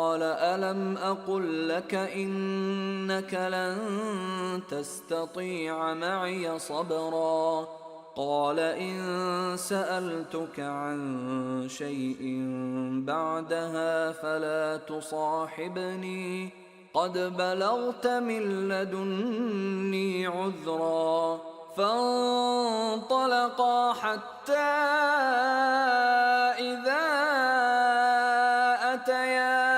قال ألم أقل لك إنك لن تستطيع معي صبرا قال إن سألتك عن شيء بعدها فلا تصاحبني قد بلغت من لدني عذرا فانطلقا حتى إذا أتيا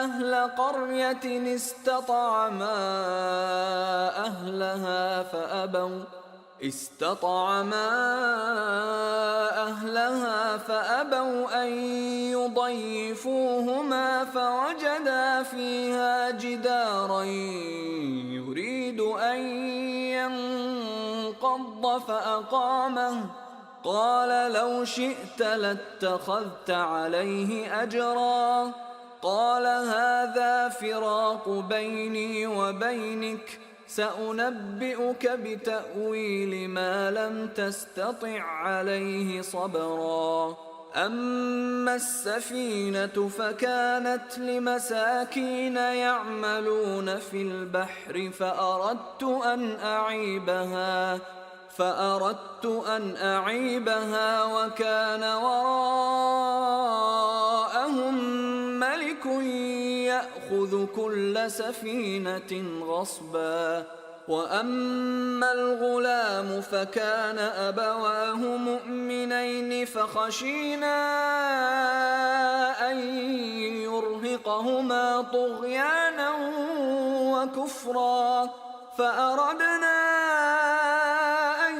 أهل قرية استطعما أهلها فأبوا أن يضيفوهما فوجدا فيها جدارا يريد أن ينقض فأقامه قال لو شئت لاتخذت عليه أجرا قال هذا فراق بيني وبينك سأنبئك بتأويل ما لم تستطع عليه صبرا أما السفينة فكانت لمساكين يعملون في البحر فأردت أن أعيبها وكان وراءهم ملك يأخذ كل سفينة غصبا وأما الغلام فكان أبواه مؤمنين فخشينا أن يرهقهما طغيانا وكفرا فأردنا أن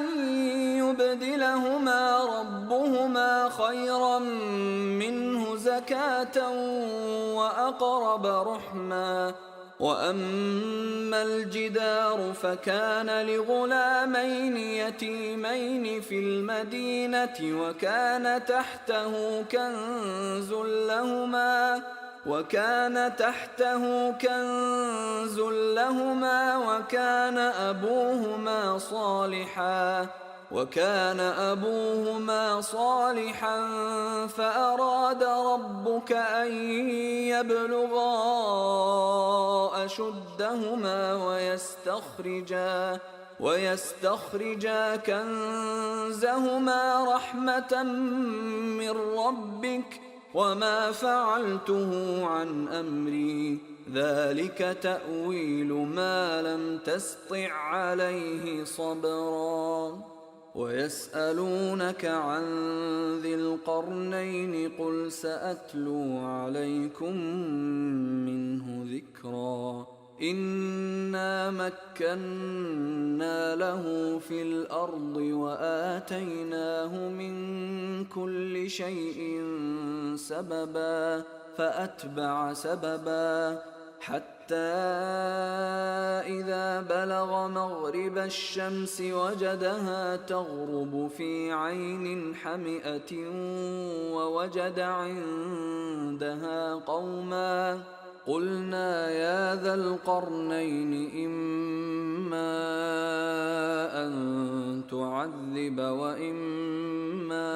يبدلهما ربهما خيرا منه زكاة وأقرب رحما وأما الجدار فكان لغلامين يتيمين في المدينة وكان تحته كنز لهما وكان أبوهما صالحا فأراد ربك أن يبلغا أشدهما ويستخرجا كنزهما رحمة من ربك وما فعلته عن أمري ذلك تأويل ما لم تسطع عليه صبرا ويسألونك عن ذي القرنين قل سأتلو عليكم منه ذكرا إنا مكنا له في الأرض وآتيناه من كل شيء سببا فأتبع سببا حتى إذا بلغ مغرب الشمس وجدها تغرب في عين حمئة ووجد عندها قوما قلنا يا ذا القرنين إما أن تعذب وإما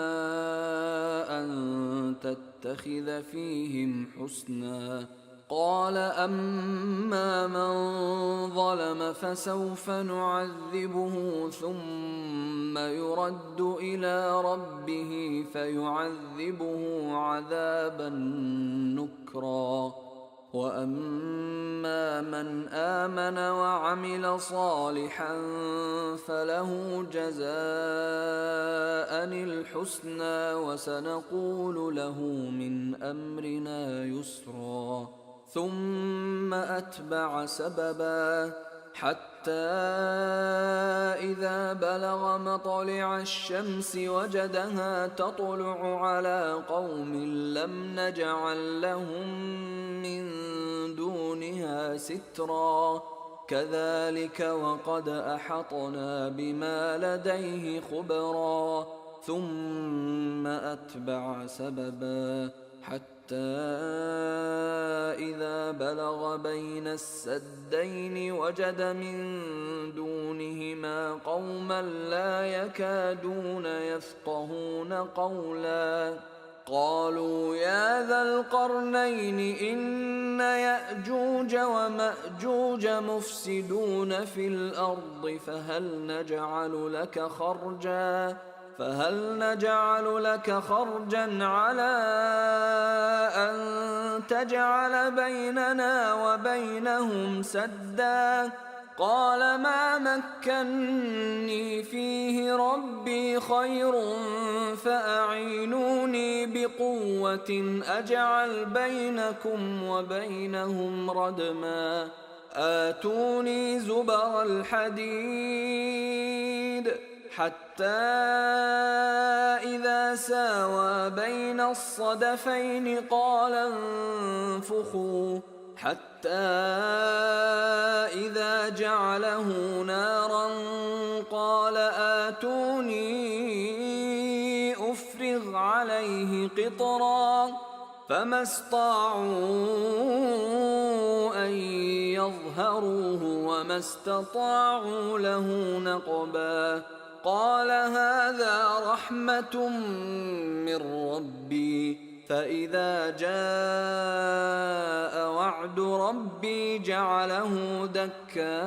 أن تتخذ فيهم حسنا قال أما من ظلم فسوف نعذبه ثم يرد إلى ربه فيعذبه عذابا نكرا وأما من آمن وعمل صالحا فله جزاء الحسنى وسنقول له من أمرنا يسرا ثم أتبع سببا حتى إذا بلغ مطلع الشمس وجدها تطلع على قوم لم نجعل لهم من دونها سترا كذلك وقد أحطنا بما لديه خبرا ثم أتبع سببا حتى إذا بلغ بين السدين وجد من دونهما قوما لا يكادون يفقهون قولا قالوا يا ذا القرنين إن يأجوج ومأجوج مفسدون في الأرض فهل نجعل لك خرجا على أن تجعل بيننا وبينهم سدا؟ قال ما مكني فيه ربي خير فأعينوني بقوة أجعل بينكم وبينهم ردما آتوني زبر الحديد حتى إذا ساوى بين الصدفين قال انفخوا حتى إذا جعله نارا قال آتوني أفرغ عليه قطرا فما استطاعوا أن يظهروه وما استطاعوا له نقبا قال هذا رحمة من ربي فإذا جاء وعد ربي جعله دكا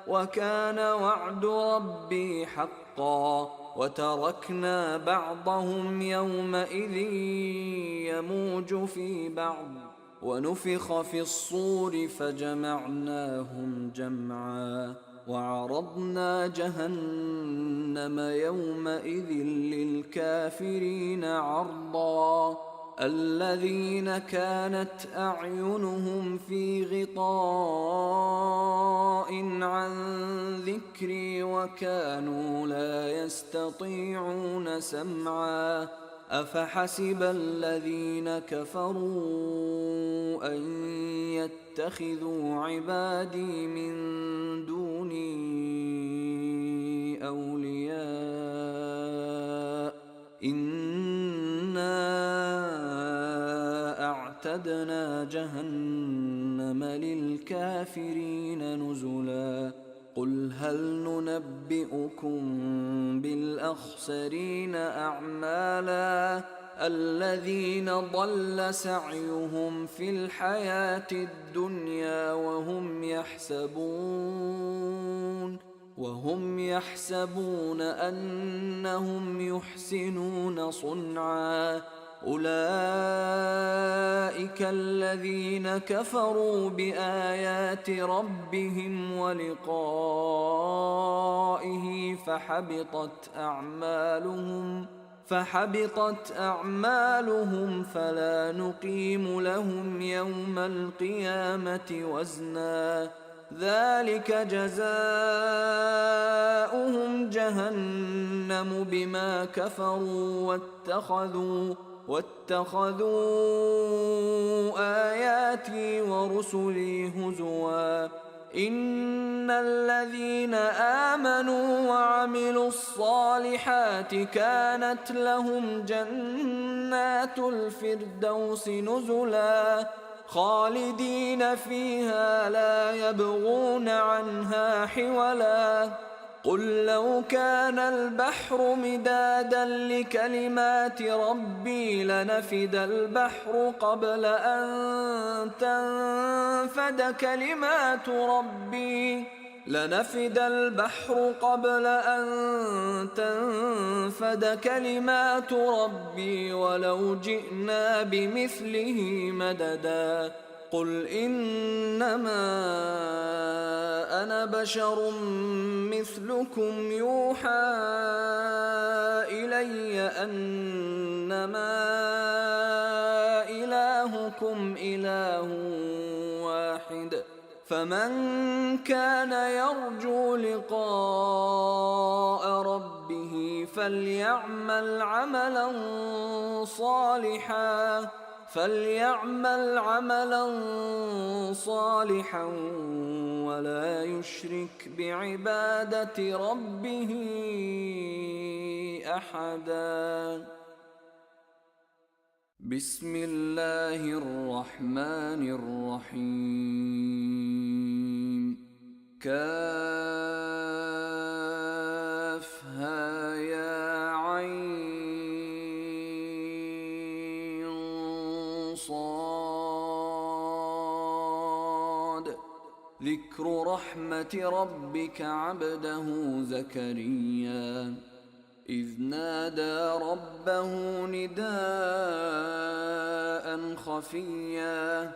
وكان وعد ربي حقا وتركنا بعضهم يومئذ يموج في بعض ونفخ في الصور فجمعناهم جمعا وعرضنا جهنم يومئذ للكافرين عرضا الذين كانت أعينهم في غطاء عن ذكري وكانوا لا يستطيعون سمعا أفحسب الذين كفروا أن يتخذوا عبادي من دوني أولياء إنا أعتدنا جهنم للكافرين نزلا قل هل ننبئكم بالأخسرين أعمالا الذين ضل سعيهم في الحياة الدنيا وهم يحسبون أنهم يحسنون صنعا أولئك الذين كفروا بآيات ربهم ولقائه فحبطت أعمالهم فلا نقيم لهم يوم القيامة وزنا ذلك جزاؤهم جهنم بما كفروا واتخذوا آياتي ورسلي هزوا إن الذين آمنوا وعملوا الصالحات كانت لهم جنات الفردوس نزلا خالدين فيها لا يبغون عنها حولا قل لو كان البحر مدادا لكلمات ربي لنفد البحر قبل أن تنفد كلمات ربي ولو جئنا بمثله مددا قل إنما أنا بشر مثلكم يوحى إلي أنما إلهكم إله واحد فمن كان يرجو لقاء ربه فليعمل عملا صالحا ولا يشرك بعبادة ربه أحدا بسم الله الرحمن الرحيم كافها يا عين صاد ذكر رحمة ربك عبده زكريا إذ نادى ربه نداء خفيا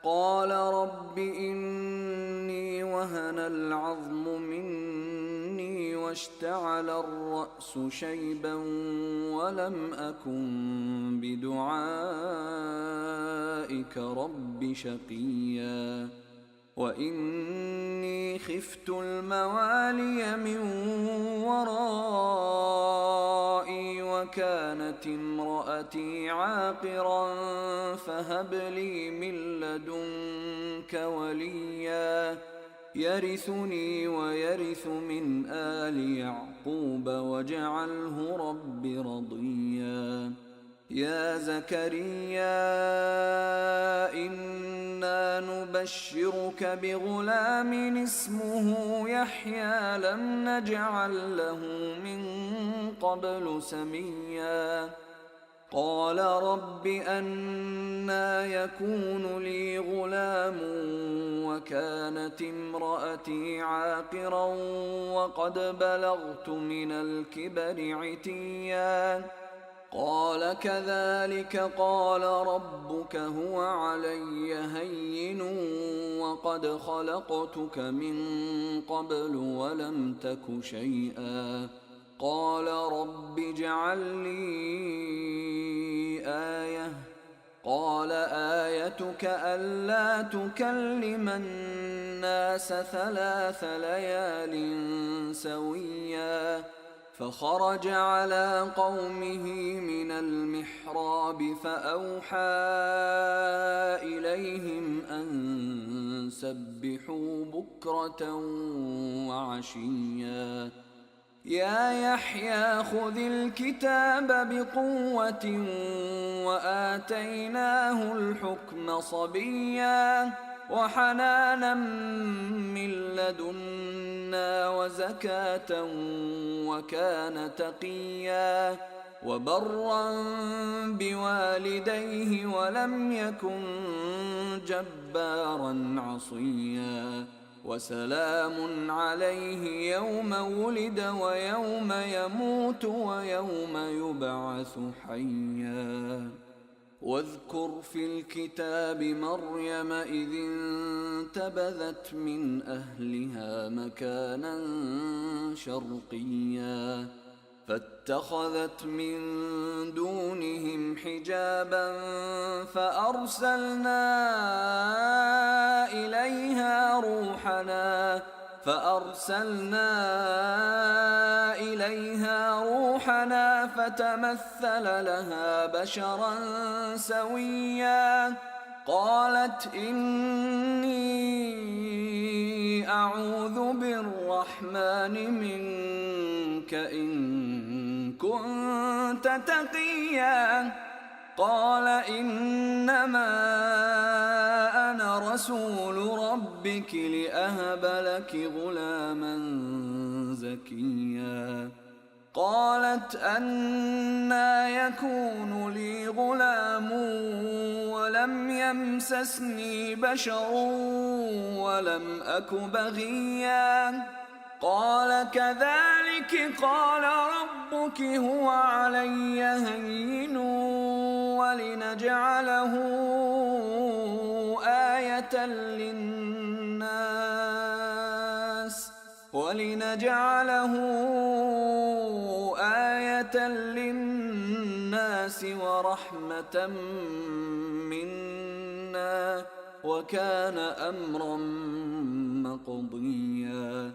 قال رب إني وهن العظم مني واشتعل الرأس شيبا ولم أكن بدعائك رب شقيا وإني خفت الموالي من ورائي وكانت امرأتي عاقرا فهب لي من لدنك وليا يرثني ويرث من آل يعقوب واجعله رب رضيا يا زكريا إنا نبشرك بغلام اسمه يحيى لم نجعل له من قبل سميا قال رب أنى يكون لي غلام وكانت امرأتي عاقرا وقد بلغت من الكبر عتيا قال كذلك قال ربك هو علي هين وقد خلقتك من قبل ولم تك شيئا قال رب اجعل لي آية قال آيتك ألا تكلم الناس 3 ليال سويا فخرج على قومه من المحراب فأوحى إليهم أن سبحوا بكرة وعشيا يا يحيى خذ الكتاب بقوة وآتيناه الحكم صبيا وحنانا من لدنا وزكاة وكان تقيا وبرا بوالديه ولم يكن جبارا عصيا وسلام عليه يوم ولد ويوم يموت ويوم يبعث حيا واذكر في الكتاب مريم إذ انتبذت من أهلها مكانا شرقيا فاتخذت من دونهم حجابا فأرسلنا إليها روحنا فتمثل لها بشرا سويا قالت إني أعوذ بالرحمن منك إن كنت تقيا قال إنما أنا رسول ربك لأهب لك غلاما زكيا قالت أنى يكون لي غلام ولم يمسسني بشر ولم أك بغيا قال كذلك قال ربك هو علي هين ولنجعله آية للناس ورحمة منا وكان أمرا مقضيا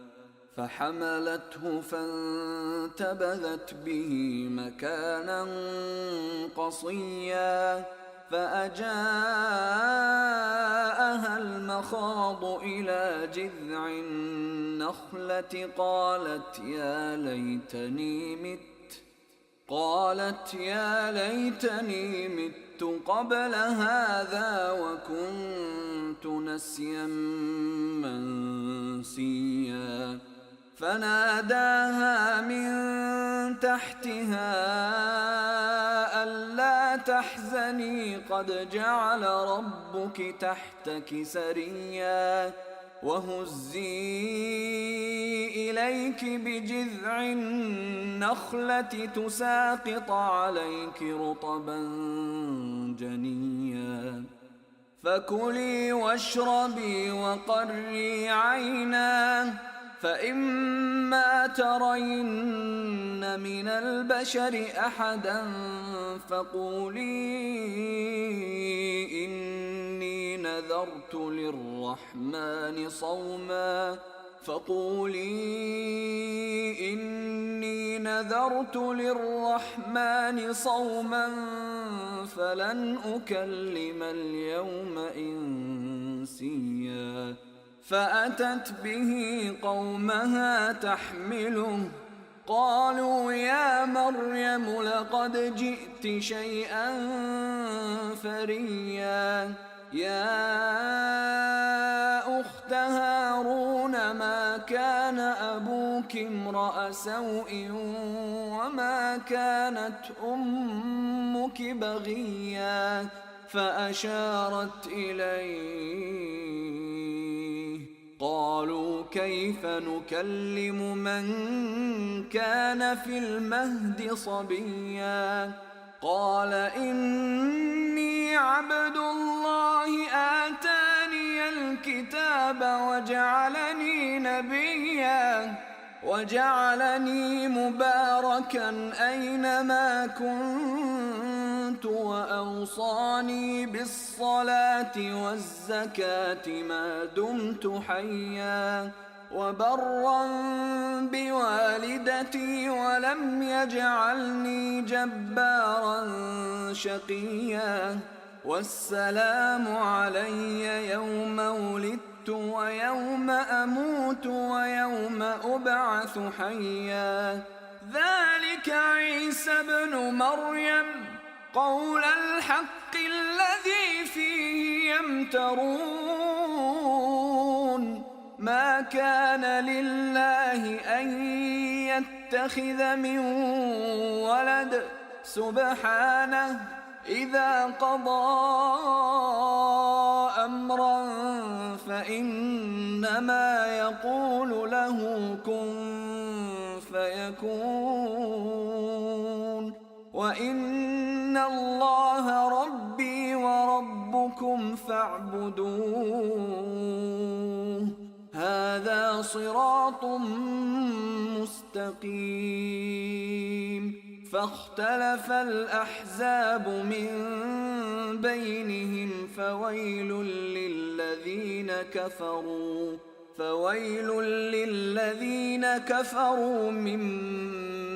فحملته فانتبذت به مكانا قصيا فأجاءها المخاض إلى جذع النخلة قالت يا ليتني مت قبل هذا وكنت نسيا منسيا فناداها من تحتها ألا تحزني قد جعل ربك تحتك سريا وهزي إليك بجذع النخلة تساقط عليك رطبا جنيا فكلي واشربي وقري عينا فإما ترين من البشر أحدا فقولي إني نذرت للرحمن صوما فلن أكلم اليوم إنسيا فأتت به قومها تحمله قالوا يا مريم لقد جئت شيئا فريا يا أخت هارون ما كان أبوك امرأ سوء وما كانت أمك بغيا فأشارت إليه قالوا كيف نكلم من كان في المهد صبيا قال إني عبد الله آتاني الكتاب وجعلني نبيا وجعلني مباركا أينما كنت وأوصاني بالصلاة والزكاة ما دمت حيا وبرا بوالدتي ولم يجعلني جبارا شقيا والسلام علي يوم ولدت ويوم أموت ويوم أبعث حيا ذلك عيسى ابن مريم قول الحق الذي فيه يمترون ما كان لله أن يتخذ من ولد سبحانه إذا قضى أمرا فإنما يقول له كن فيكون وإن الله ربي وربكم فاعبدوه هذا صراط مستقيم فاختلف الأحزاب من بينهم فويل للذين كفروا من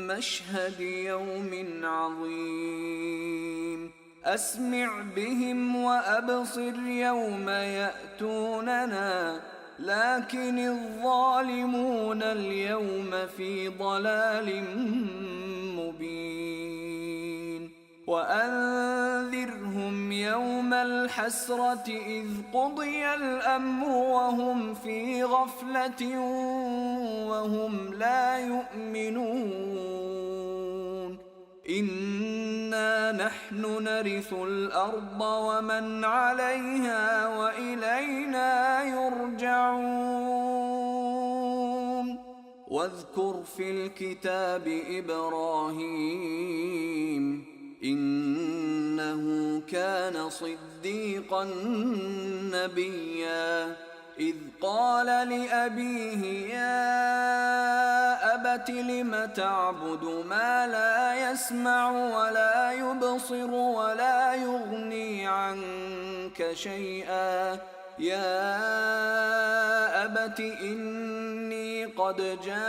مشهد يوم عظيم أسمع بهم وأبصر يوم يأتوننا لكن الظالمون اليوم في ضلال مبين وأنذرهم يوم الحسرة إذ قضي الأمر وهم في غفلة وهم لا يؤمنون إنا نحن نرث الأرض ومن عليها وإلينا يرجعون واذكر في الكتاب إبراهيم إنه كان صديقا نبيا إذ قال لأبيه يا أبت لم تعبد ما لا يسمع ولا يبصر ولا يغني عنك شيئا يا أبت إني قد جاءني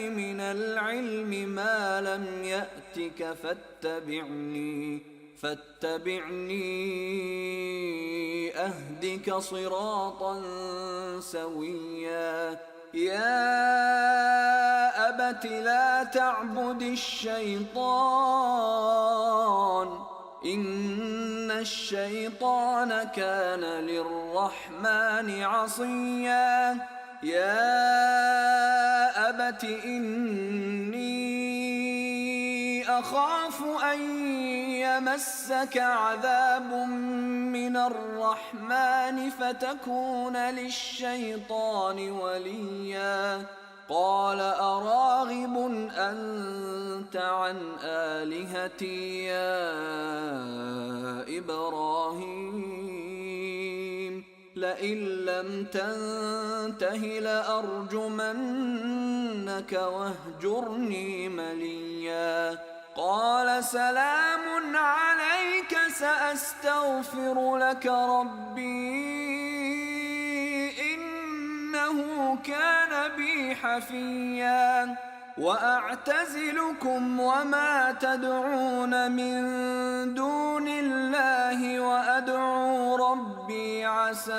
من العلم ما لم يأتك فاتبعني أهدك صراطا سويا يا أبت لا تعبد الشيطان إن الشيطان كان للرحمن عصيا يا أبت إني أخاف أن يمسك عذاب من الرحمن فتكون للشيطان وليا. قال أراغب أنت عن آلهتي يا إبراهيم لئن لم تنته لأرجمنك واهجرني مليا. قال سلام عليك سأستغفر لك ربي إنه كان بي حفيا. وأعتزلكم وما تدعون من دون الله وأدعو ربي عسى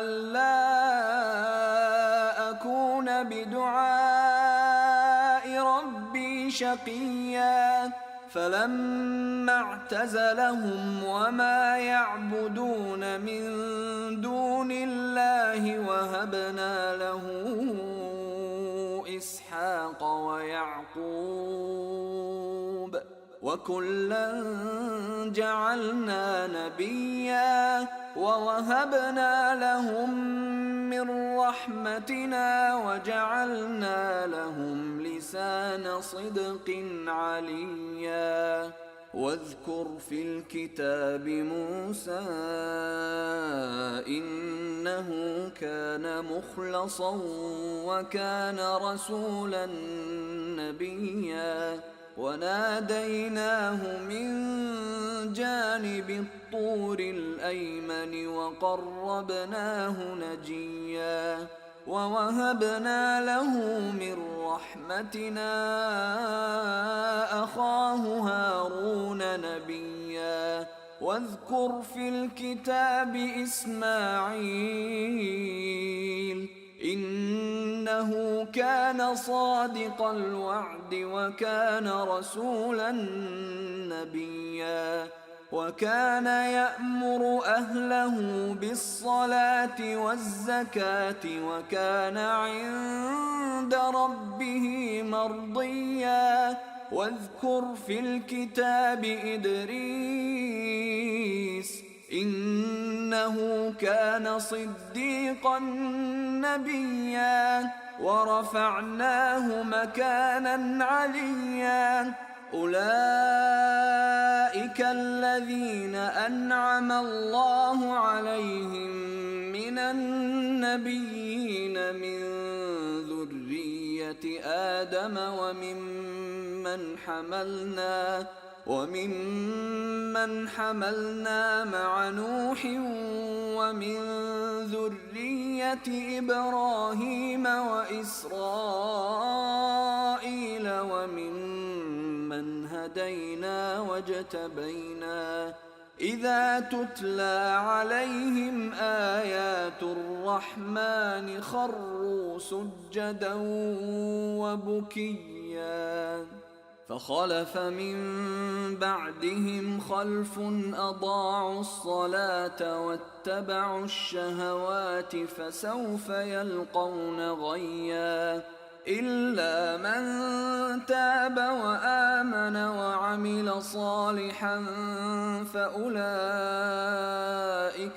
ألا أكون بدعاء ربي شقيا. فلما اعتزلهم وما يعبدون من دون الله وهبنا له إسحاق ويعقوب وكلا جعلنا نبيا ووهبنا لهم من رحمتنا وجعلنا لهم لسان صدق عليا. واذكر في الكتاب موسى إنه كان مخلصا وكان رسولا نبيا. وناديناه من جانب الطور الأيمن وقربناه نجيا. ووهبنا له من رحمتنا أخاه هارون نبيا. واذكر في الكتاب إسماعيل إنه كان صادق الوعد وكان رسولا نبيا. وكان يأمر أهله بالصلاة والزكاة وكان عند ربه مرضيا. واذكر في الكتاب إدريس إنه كان صديقا نبيا. ورفعناه مكانا عليا. أولئك الذين أنعم الله عليهم من النبيين من ذرية آدم وممن حملنا مع نوح ومن ذرية إبراهيم وإسرائيل وممن هدينا واجتبينا. إذا تتلى عليهم آيات الرحمن خروا سجدا وبكيا. فخلف من بعدهم خلف أضاعوا الصلاة واتبعوا الشهوات فسوف يلقون غيا. إلا من تاب وآمن وعمل صالحا فأولئك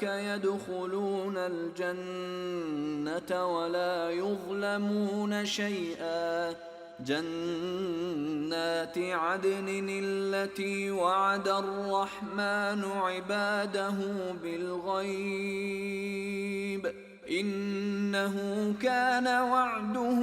يدخلون الجنة ولا يظلمون شيئا. جنات عدن التي وعد الرحمن عباده بالغيب إنه كان وعده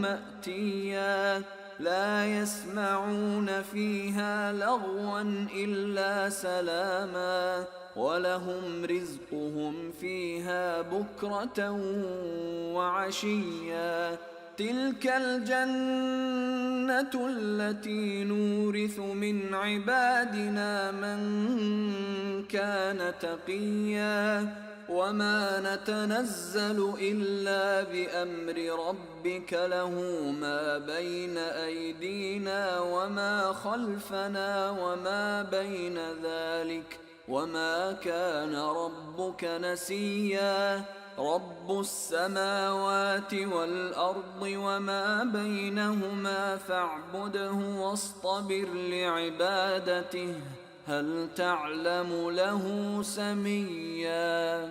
مأتيا. لا يسمعون فيها لغوا إلا سلاما ولهم رزقهم فيها بكرة وعشيا. تلك الجنة التي نورث من عبادنا من كان تقيا. وما نتنزل إلا بأمر ربك له ما بين أيدينا وما خلفنا وما بين ذلك وما كان ربك نسيا رب السماوات والأرض وما بينهما فاعبده واصطبر لعبادته هل تعلم له سميا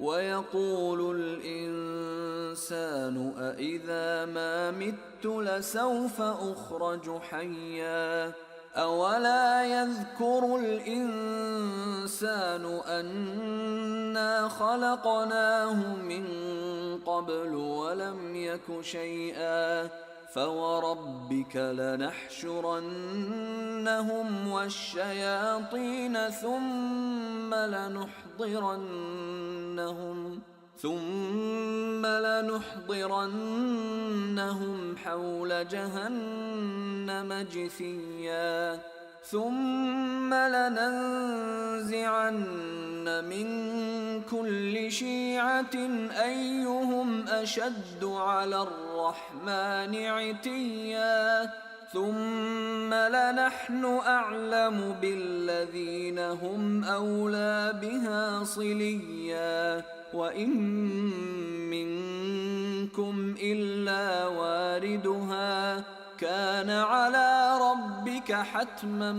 ويقول الإنسان أإذا ما مت لسوف أخرج حيا أولا يذكر الإنسان أنا خلقناه من قبل ولم يك شيئا فوربك لنحشرنهم والشياطين ثم لنحضرنهم حول جهنم جثيا ثم لننزعن من كل شيعة أيهم أشد على الرحمن عتيا ثم لنحن أعلم بالذين هم أولى بها صليا وإن منكم إلا واردها كان على ربك حتما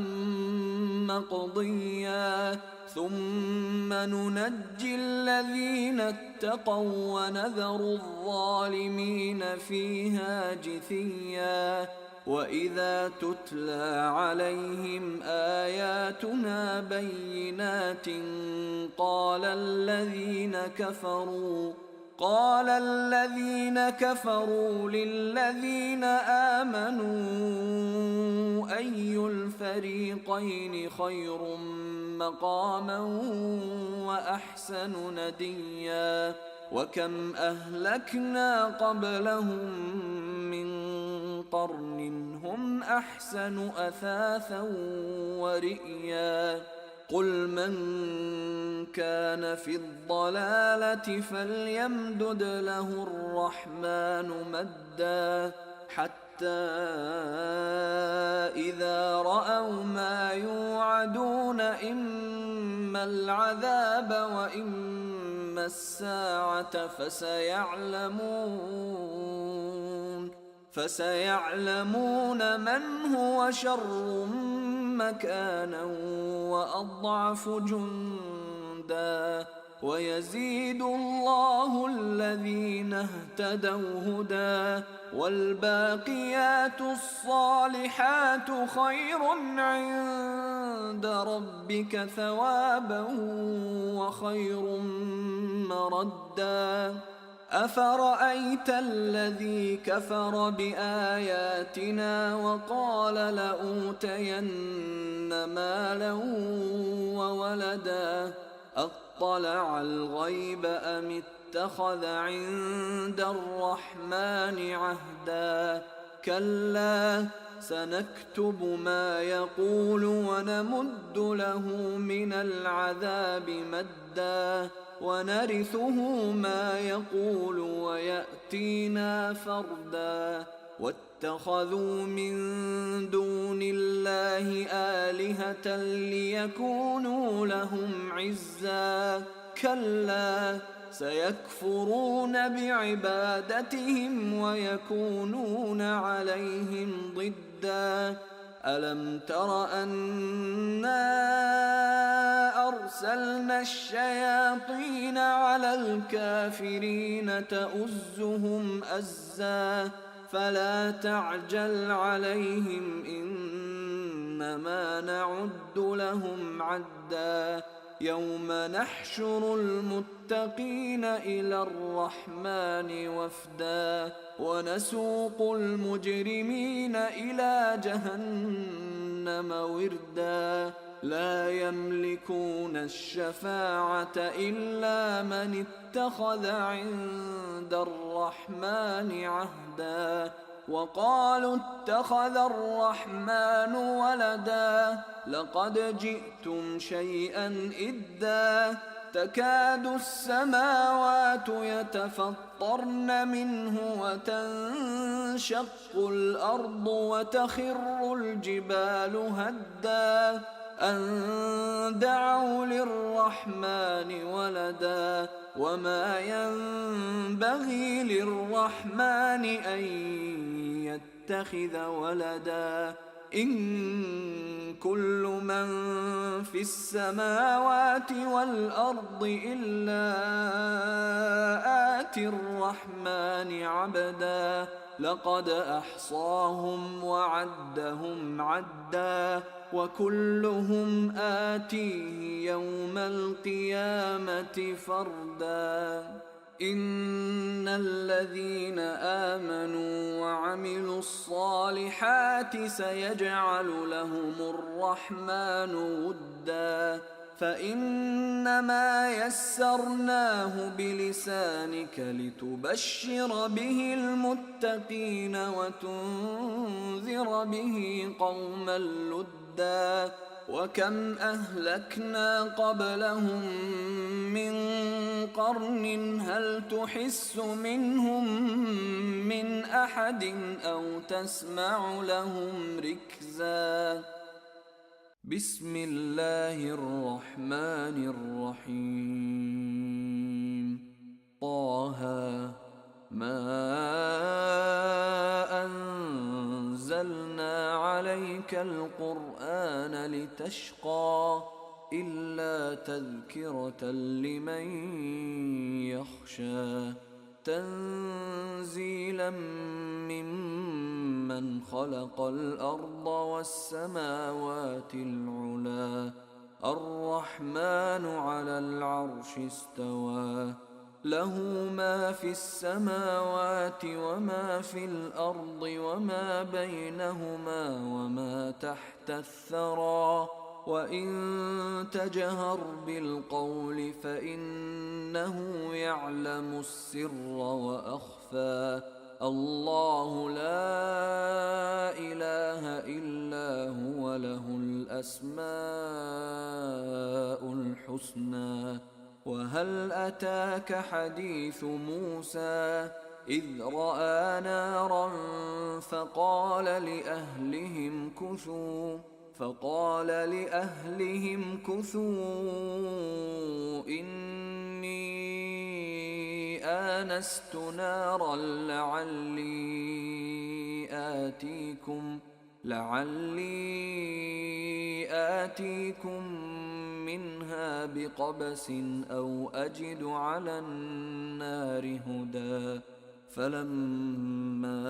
مقضيا ثم ننجي الذين اتقوا ونذر الظالمين فيها جثيا وإذا تتلى عليهم آياتنا بينات قال الذين كفروا للذين آمنوا أي الفريقين خير مقاما وأحسن نديا وكم أهلكنا قبلهم من قرن هم أحسن أثاثا ورئيا قل من كان في الضلالة فليمدد له الرحمن مدا حتى إذا رأوا ما يوعدون إما العذاب وإما الساعة فسيعلمون من هو شر مكانا وأضعف جندا ويزيد الله الذين اهتدوا هدى والباقيات الصالحات خير عند ربك ثوابا وخير مردا أفرأيت الذي كفر بآياتنا وقال لأوتين مالا وولدا أطلع الغيب أم اتخذ عند الرحمن عهدا كلا سنكتب ما يقول ونمد له من العذاب مدا ونرثه ما يقول ويأتينا فردا واتخذوا من دون الله آلهة ليكونوا لهم عزا كلا سيكفرون بعبادتهم ويكونون عليهم ضدا ألم تر أنا أرسلنا الشياطين على الكافرين تؤزهم أزا فلا تعجل عليهم إنما نعد لهم عدا يوم نحشر المتقين إلى الرحمن وفدا ونسوق المجرمين إلى جهنم وردا لا يملكون الشفاعة إلا من اتخذ عند الرحمن عهدا وقالوا اتخذ الرحمن ولدا لقد جئتم شيئا إدا تكاد السماوات يتفطرن منه وتنشق الأرض وتخر الجبال هدا أن دعوا للرحمن ولدا وما ينبغي للرحمن أن يتخذ ولدا إن كل من في السماوات والأرض إلا آتي الرحمن عبدا لقد أحصاهم وعدهم عدا وكلهم آتيه يوم القيامة فردا إن الذين آمنوا وعملوا الصالحات سيجعل لهم الرحمن ودا فإنما يسرناه بلسانك لتبشر به المتقين وتنذر به قوما لدا وكم أهلكنا قبلهم من قرن هل تحس منهم من أحد أو تسمع لهم ركزا بسم الله الرحمن الرحيم طه ما أنزلنا عليك القرآن لتشقى إلا تذكرة لمن يخشى تنزيلا ممن خلق الأرض والسماوات العلا الرحمن على العرش استوى له ما في السماوات وما في الأرض وما بينهما وما تحت الثرى وإن تجهر بالقول فإنه يعلم السر وأخفى الله لا إله إلا هو له الأسماء الحسنى وهل أتاك حديث موسى إذ رأى نارا فقال لأهلهم كثوا إني آنست نارا لعلي آتيكم منها بقبس أو أجد على النار هدى فلما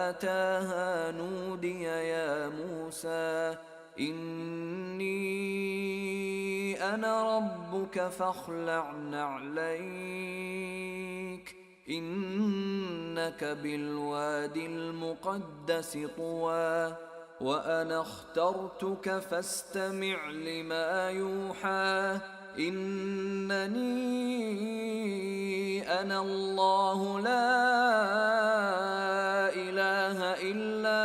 أتاها نودي يا موسى إني أنا ربك فاخلع نعليك إنك بالوادي المقدس طوى وأنا اخترتك فاستمع لما يوحى إنني أنا الله لا إله إلا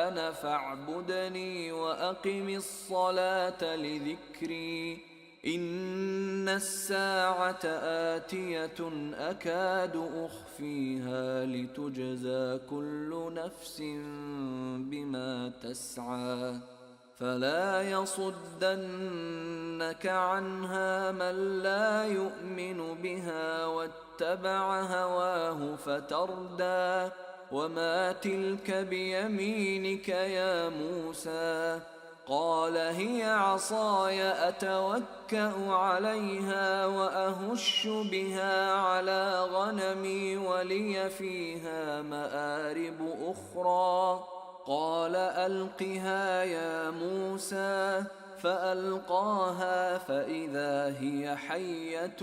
أنا فاعبدني وأقم الصلاة لذكري إن الساعة آتية أكاد أخفيها لتجزى كل نفس بما تسعى فلا يصدنك عنها من لا يؤمن بها واتبع هواه فتردى وما تلك بيمينك يا موسى قال هي عصاي أتوكأ عليها وأهش بها على غنمي ولي فيها مآرب أخرى قال ألقها يا موسى فألقاها فإذا هي حية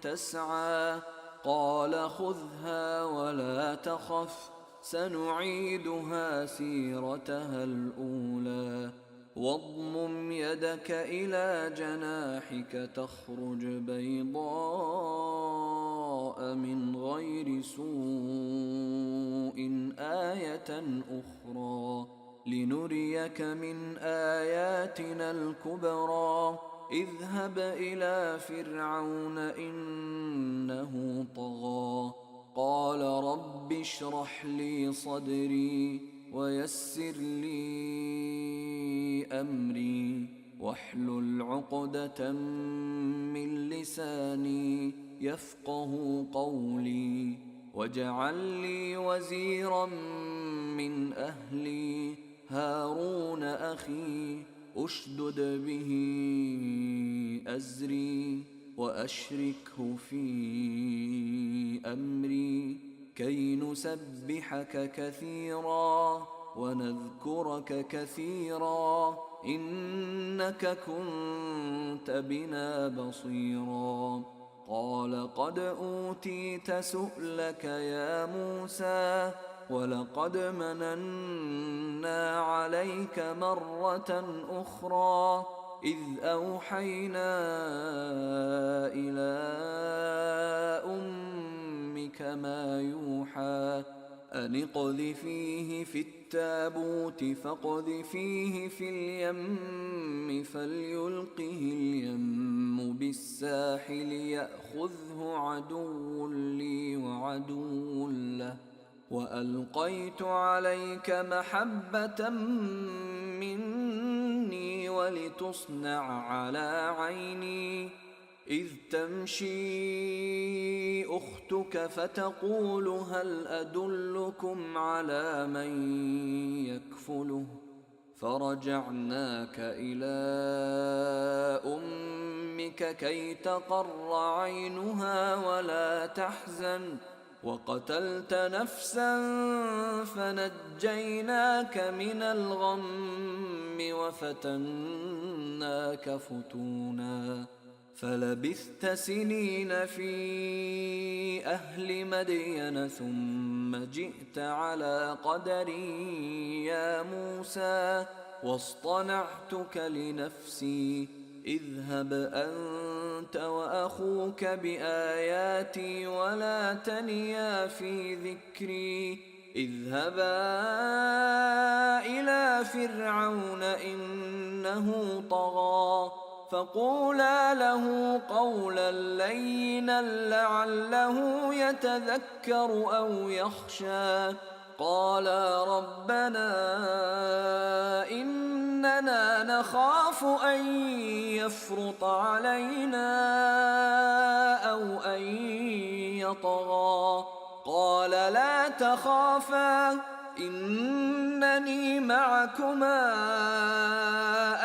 تسعى قال خذها ولا تخف سنعيدها سيرتها الأولى واضمم يدك إلى جناحك تخرج بيضاء من غير سوء آية أخرى لنريك من آياتنا الكبرى اذهب إلى فرعون إنه طغى قال رب اشرح لي صدري ويسر لي أمري واحلل عقدة من لساني يفقه قولي واجعل لي وزيرا من أهلي هارون أخي أشدد به أزري وأشركه في أمري كي نسبحك كثيرا ونذكرك كثيرا إنك كنت بنا بصيرا. قال قد أوتيت سؤلك يا موسى ولقد مننا عليك مرة أخرى إذ أوحينا إلى أمك ما يوحى أن اقذفيه في التابوت فاقذفيه في اليم فليلقه اليم بالساحل يأخذه عدو لي وعدو له وألقيت عليك محبة مني ولتصنع على عيني إذ تمشي أختك فتقول هل أدلكم على من يكفله فرجعناك إلى أمك كي تقر عينها ولا تحزن وقتلت نفسا فنجيناك من الغم وفتناك فتونا فلبثت سنين في أهل مدين ثم جئت على قدري يا موسى واصطنعتك لنفسي اذهب أنت وأخوك بآياتي ولا تنيا في ذكري اذهبا إلى فرعون إنه طغى فقولا له قولا لينا لعله يتذكر أو يخشى قالا ربنا إننا نخاف أن يفرط علينا أو أن يطغى قال لا تخافا إنني معكما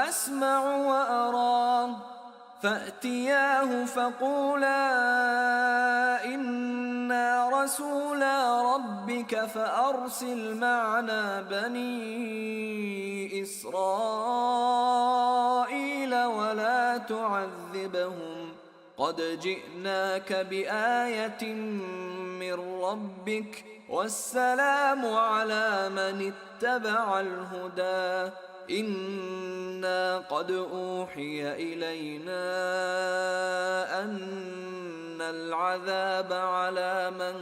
أسمع وأرى فأتياه فقولا إنا رسولا ربك فأرسل معنا بني إسرائيل ولا تعذبهم قد جئناك بآية من ربك والسلام على من اتبع الهدى إنا قد أوحي إلينا أن العذاب على من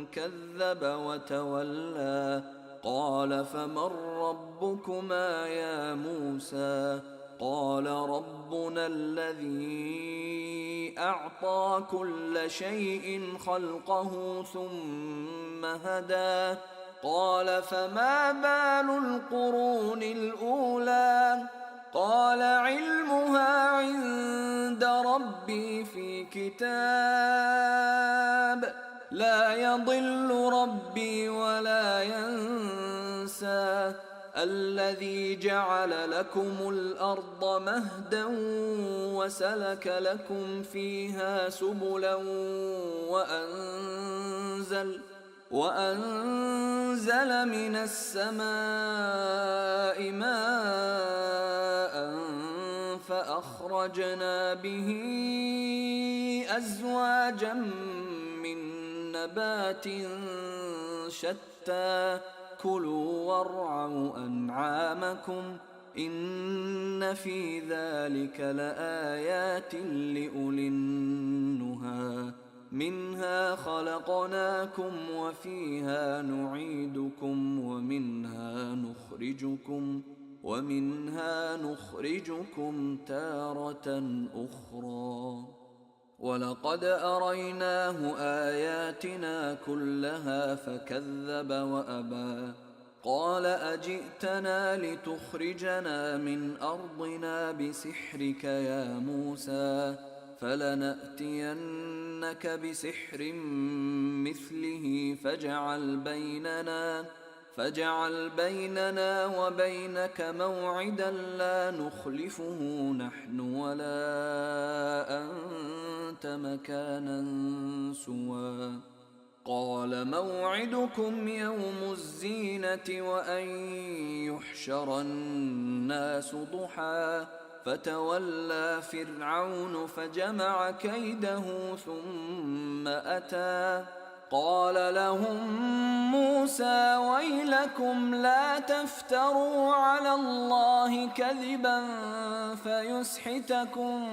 كذب وتولى قال فمن ربكما يا موسى قال ربنا الذي أعطى كل شيء خلقه ثم هدى قال فما بال القرون الأولى قال علمها عند ربي في كتاب لا يضل ربي ولا ينسى الذي جعل لكم الأرض مهدا وسلك لكم فيها سبلا وأنزل من السماء ماء فأخرجنا به أزواجا من نبات شتى كلوا وارعوا أنعامكم إن في ذلك لآيات لأولي النهى منها خلقناكم وفيها نعيدكم ومنها نخرجكم تارة أخرى ولقد أريناه آياتنا كلها فكذب وأبى قال أجئتنا لتخرجنا من أرضنا بسحرك يا موسى فلنأتينك بسحر مثله فاجعل بيننا وبينك موعدا لا نخلفه نحن ولا أنت مكانا سوى قال موعدكم يوم الزينة وأن يحشر الناس ضحى فتولى فرعون فجمع كيده ثم أتى قال لهم موسى ويلكم لا تفتروا على الله كذبا فيسحتكم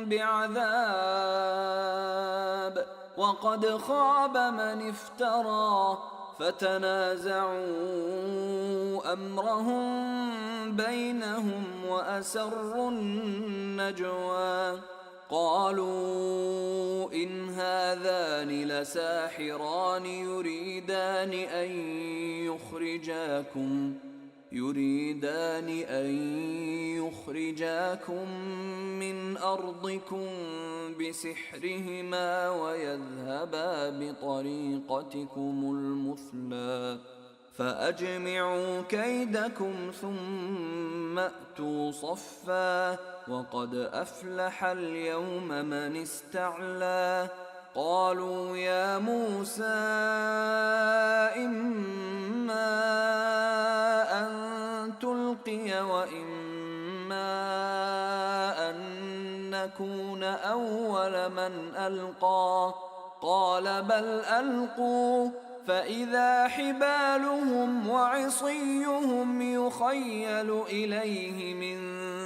بعذاب وقد خاب من افترى فتنازعوا أمرهم بينهم وأسروا النجوى قالوا إن هذان لساحران يريدان أن يخرجاكم من أرضكم بسحرهما ويذهبا بطريقتكم المثلى فأجمعوا كيدكم ثم أتوا صفا وقد أفلح اليوم من استعلى قالوا يا موسى إما أن تلقي وإما أن نكون أول من ألقى قال بل ألقوا فإذا حبالهم وعصيهم يخيل إليه من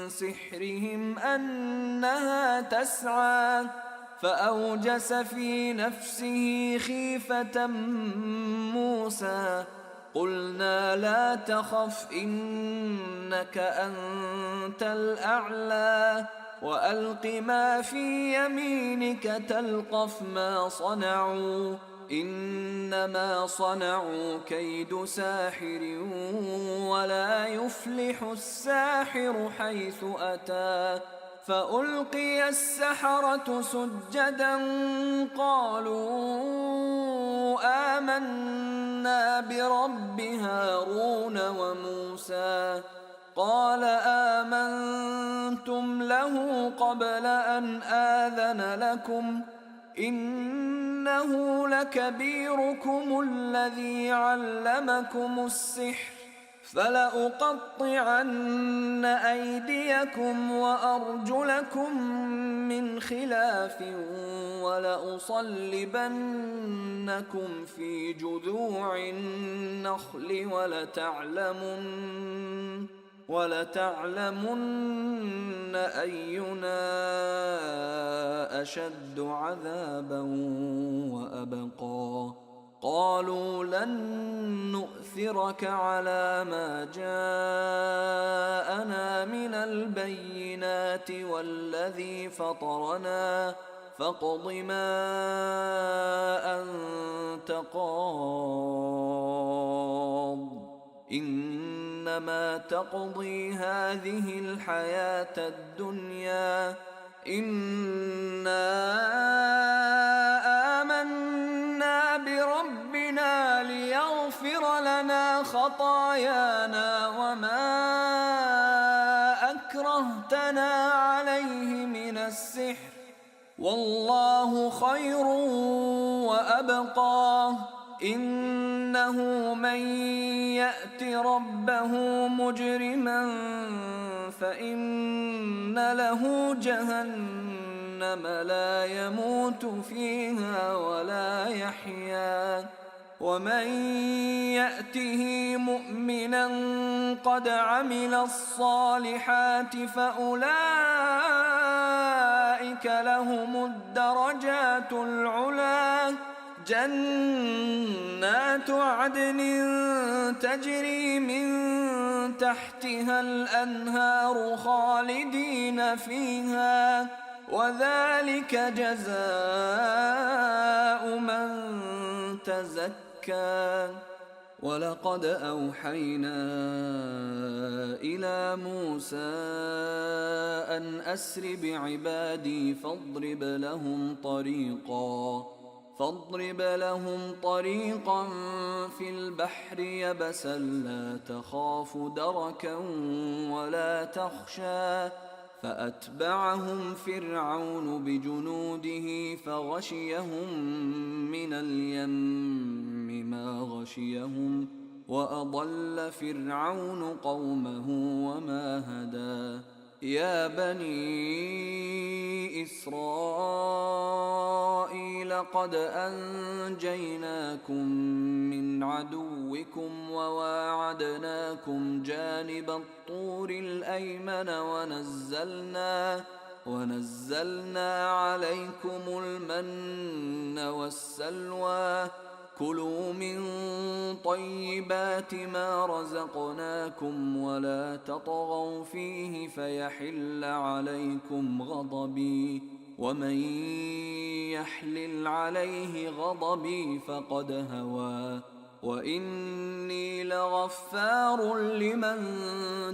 سحرهم أنها تسعى فأوجس في نفسه خيفة موسى قلنا لا تخف إنك أنت الأعلى وألق ما في يمينك تلقف ما صنعوا إنما صنعوا كيد ساحر ولا يفلح الساحر حيث أتى فألقي السحرة سجدا قالوا آمنا برب هارون وموسى قال آمنتم له قبل أن آذن لكم إنه لكبيركم الذي علمكم السحر فلأقطعن أيديكم وأرجلكم من خلاف ولأصلبنكم في جذوع النخل ولتعلمن أينا أشد عذابا وأبقى قالوا لن نؤثرك على ما جاءنا من البينات والذي فطرنا فاقض ما أنت قاض إنما تقضي هذه الحياة الدنيا إنا آمنا بربنا ليغفر لنا خطايانا وما أكرهتنا عليه من السحر والله خير وأبقى إنه من يأت ربه مجرما فإن له جهنم لا يموت فيها ولا يحيا ومن يأته مؤمنا قد عمل الصالحات فأولئك لهم الدرجات العلى جنات عدن تجري من تحتها الأنهار خالدين فيها وذلك جزاء من تزكى ولقد أوحينا إلى موسى أن أسر بعبادي فاضرب لهم طريقا في البحر يبسا لا تخاف دركا ولا تخشى فأتبعهم فرعون بجنوده فغشيهم من اليم ما غشيهم وأضل فرعون قومه وما هدى يا بني إسرائيل قد أنجيناكم من عدوكم وواعدناكم جانب الطور الأيمن ونزلنا عليكم المن والسلوى كلوا من طيبات ما رزقناكم ولا تطغوا فيه فيحل عليكم غضبي ومن يحلل عليه غضبي فقد هوى وإني لغفار لمن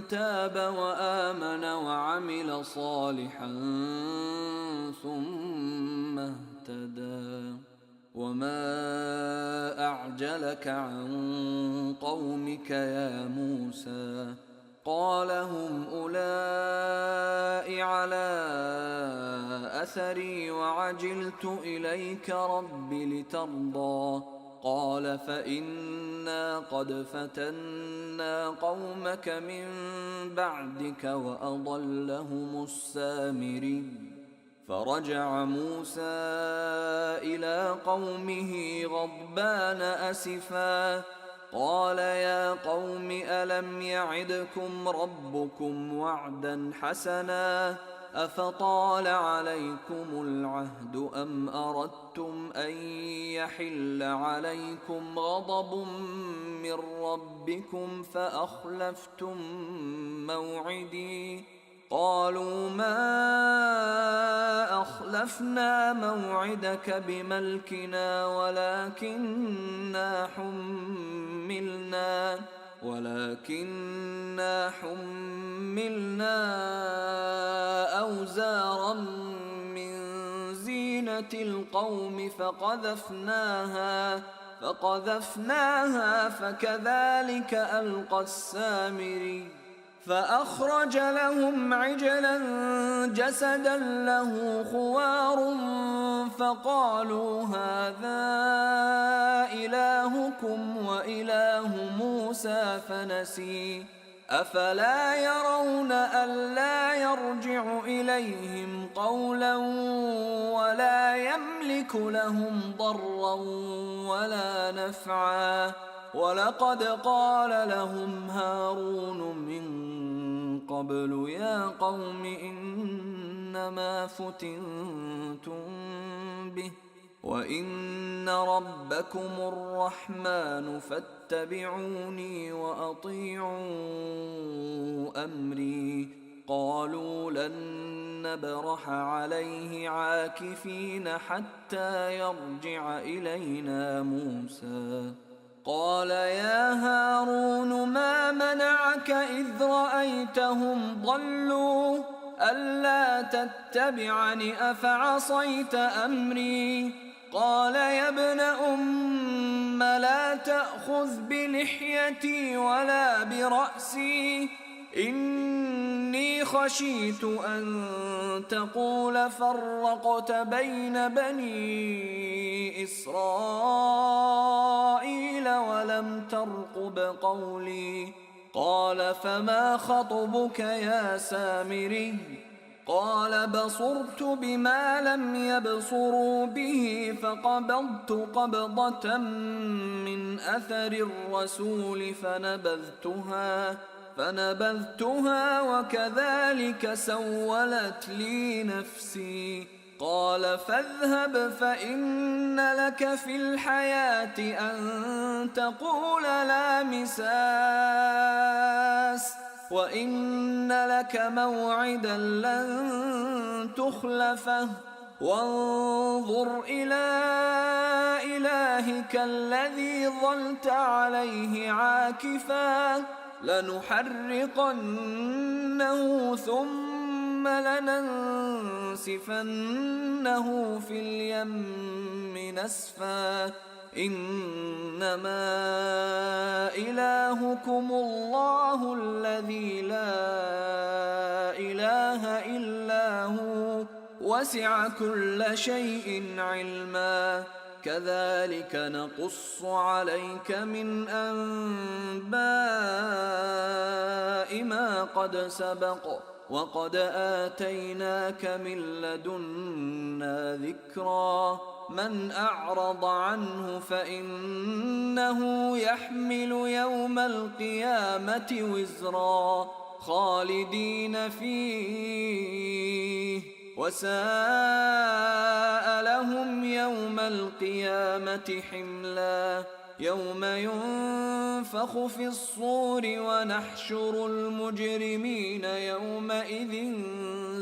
تاب وآمن وعمل صالحا ثم اهتدى وما أعجلك عن قومك يا موسى قال هم أولئك على أثري وعجلت إليك رب لترضى قال فإنا قد فتنا قومك من بعدك وأضلهم السامري فرجع موسى إلى قومه غضبان أسفا قال يا قوم ألم يعدكم ربكم وعدا حسنا أفطال عليكم العهد أم أردتم أن يحل عليكم غضب من ربكم فأخلفتم موعدي قالوا ما أخلفنا موعدك بملكنا ولكننا حملنا أوزارا من زينة القوم فقذفناها فكذلك ألقى السامري فأخرج لهم عجلا جسدا له خوار فقالوا هذا إلهكم وإله موسى فنسي أفلا يرون ألا يرجع إليهم قولا ولا يملك لهم ضرا ولا نفعا ولقد قال لهم هارون من قبل يا قوم إنما فتنتم به وإن ربكم الرحمن فاتبعوني وأطيعوا أمري قالوا لن نبرح عليه عاكفين حتى يرجع إلينا موسى قال يا هارون ما منعك إذ رأيتهم ضلوا ألا تتبعني أفعصيت أمري قال يا ابن أم لا تأخذ بلحيتي ولا برأسي إني خشيت أن تقول فرقت بين بني إسرائيل ولم ترقب قولي قال فما خطبك يا سامري قال بصرت بما لم يبصروا به فقبضت قبضة من أثر الرسول فنبذتها وكذلك سولت لي نفسي قال فاذهب فإن لك في الحياة أن تقول لا مساس وإن لك موعدا لن تخلفه وانظر إلى إلهك الذي ظلت عليه عاكفا لنحرقنه ثم لننسفنه في اليم نسفا إنما إلهكم الله الذي لا إله إلا هو وسع كل شيء علما كذلك نقص عليك من أنباء ما قد سبق وقد آتيناك من لدنا ذكرا من أعرض عنه فإنه يحمل يوم القيامة وزرا خالدين فيه وساء لهم يوم القيامة حملا يوم ينفخ في الصور ونحشر المجرمين يومئذ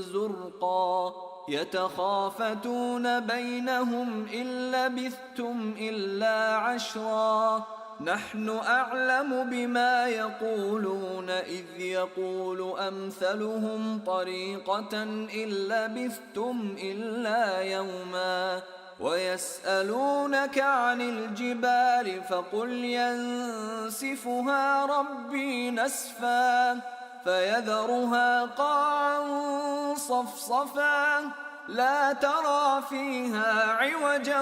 زرقا يتخافتون بينهم إن لبثتم إلا عشرا نحن أعلم بما يقولون إذ يقول أمثلهم طريقة إن لبثتم إلا يوما ويسألونك عن الجبال فقل ينسفها ربي نسفا فيذرها قاعا صفصفا لا ترى فيها عوجا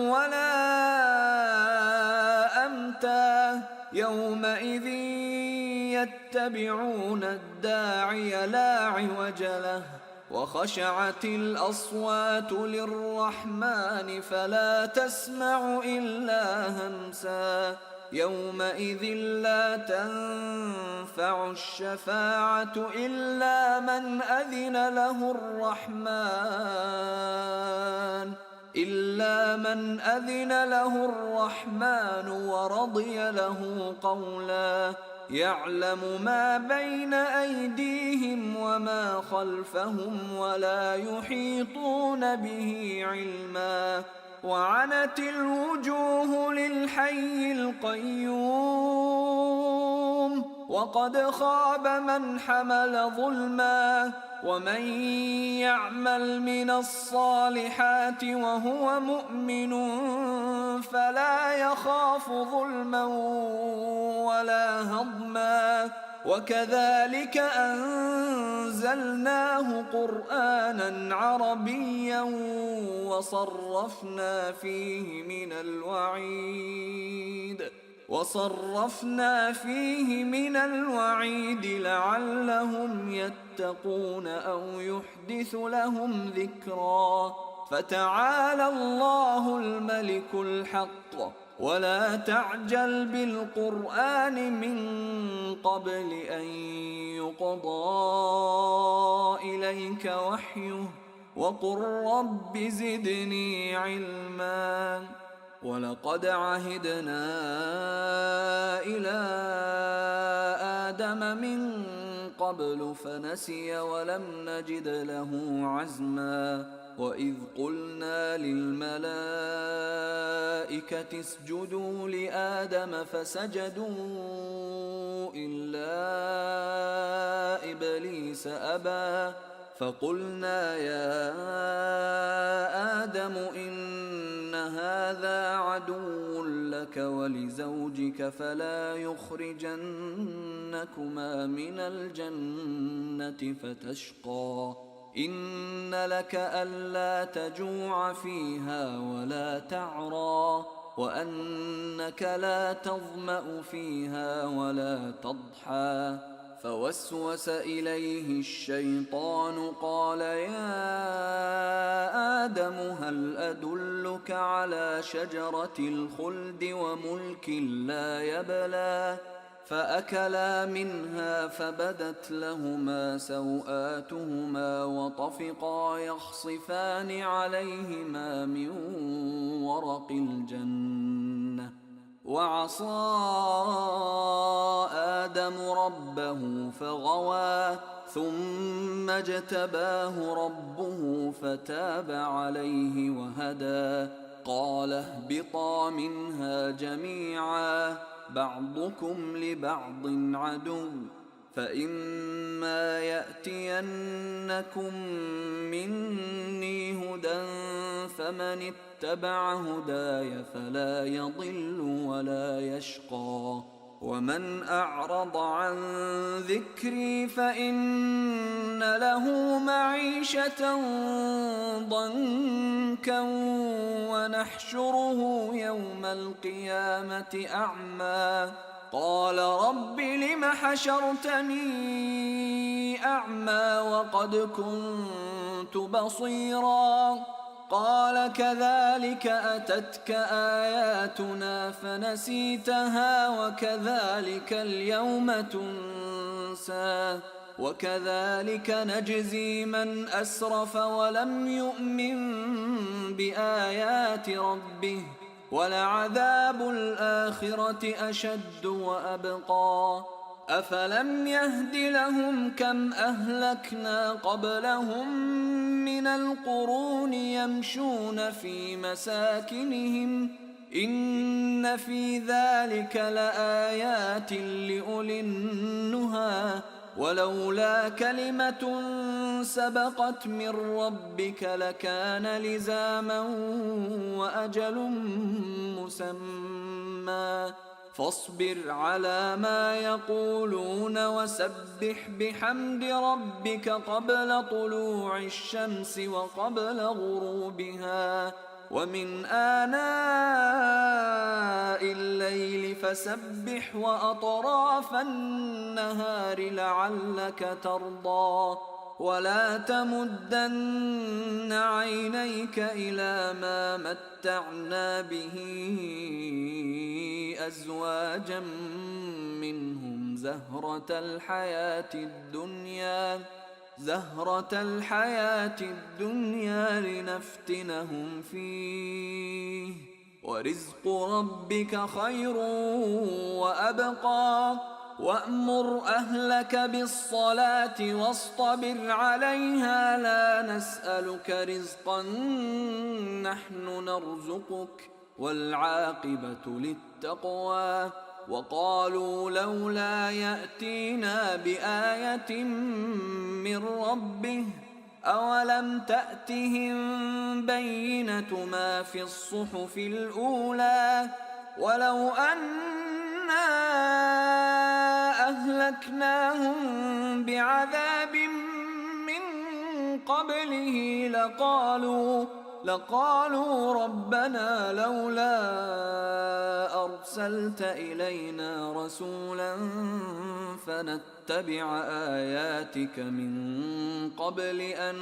ولا أمتا يومئذ يتبعون الداعي لا عوج له وخشعت الأصوات للرحمن فلا تسمع إلا همسا يومئذ لا تنفع الشفاعة إلا من أذن له الرحمن ورضي له قولا يعلم ما بين أيديهم وما خلفهم ولا يحيطون به علما وعنت الوجوه للحي القيوم وقد خاب من حمل ظلما ومن يعمل من الصالحات وهو مؤمن فلا يخاف ظلما ولا هضما وكذلك أنزلناه قرآنا عربيا وصرفنا فيه من الوعيد لعلهم يتقون أو يحدث لهم ذكرا فتعالى الله الملك الحق ولا تعجل بالقرآن من قبل أن يقضى إليك وحيه وقل رب زدني علما ولقد عهدنا إلى آدم من قبل فنسي ولم نجد له عزما وإذ قلنا للملائكة اسجدوا لآدم فسجدوا إلا إبليس أبى فقلنا يا آدم إن هذا عدو لك ولزوجك فلا يخرجنكما من الجنة فتشقى إن لك ألا تجوع فيها ولا تعرى وأنك لا تظمأ فيها ولا تضحى فوسوس إليه الشيطان قال يا آدم هل أدلك على شجرة الخلد وملك لا يبلى فأكلا منها فبدت لهما سوآتهما وطفقا يخصفان عليهما من ورق الجنة وعصى آدم ربه فغوى ثم اجتباه ربه فتاب عليه وهدى. قال اهبطا منها جميعا بعضكم لبعض عدو، فإما يأتينكم مني هدى فمن اتبع هداي فلا يضل ولا يشقى، ومن أعرض عن ذكري فإن له معيشة ضنكا ونحشره يوم القيامة أعمى. قال رب لم حشرتني أعمى وقد كنت بصيرا؟ قال كذلك أتتك آياتنا فنسيتها وكذلك اليوم تنسى، وكذلك نجزي من أسرف ولم يؤمن بآيات ربه، ولعذاب الآخرة أشد وأبقى. أفلم يهد لهم كم أهلكنا قبلهم من القرون يمشون في مساكنهم إن في ذلك لآيات لأولي النهى، ولولا كلمة سبقت من ربك لكان لزاما وأجل مسمى. فاصبر على ما يقولون وسبح بحمد ربك قبل طلوع الشمس وقبل غروبها ومن آناء الليل فسبح وأطراف النهار لعلك ترضى. ولا تمدن عينيك إلى ما متعنا به أزواجا منهم زهرة الحياة الدنيا لنفتنهم فيه، ورزق ربك خير وأبقى. وأمر أهلك بالصلاة واصطبر عليها لا نسألك رزقا نحن نرزقك والعاقبة للتقوى. وقالوا لولا يأتينا بآية من ربه أولم تأتهم بينة ما في الصحف الأولى ولو أنا أهلكناهم بعذاب من قبله لقالوا ربنا لولا أرسلت إلينا رسولا فنتبع آياتك من قبل أن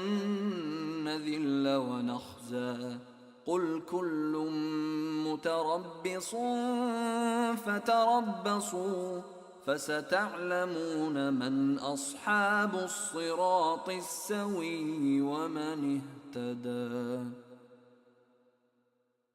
نذل ونخزى. قل كل متربص فتربصوا فستعلمون من أصحاب الصراط السوي ومن اهتدى.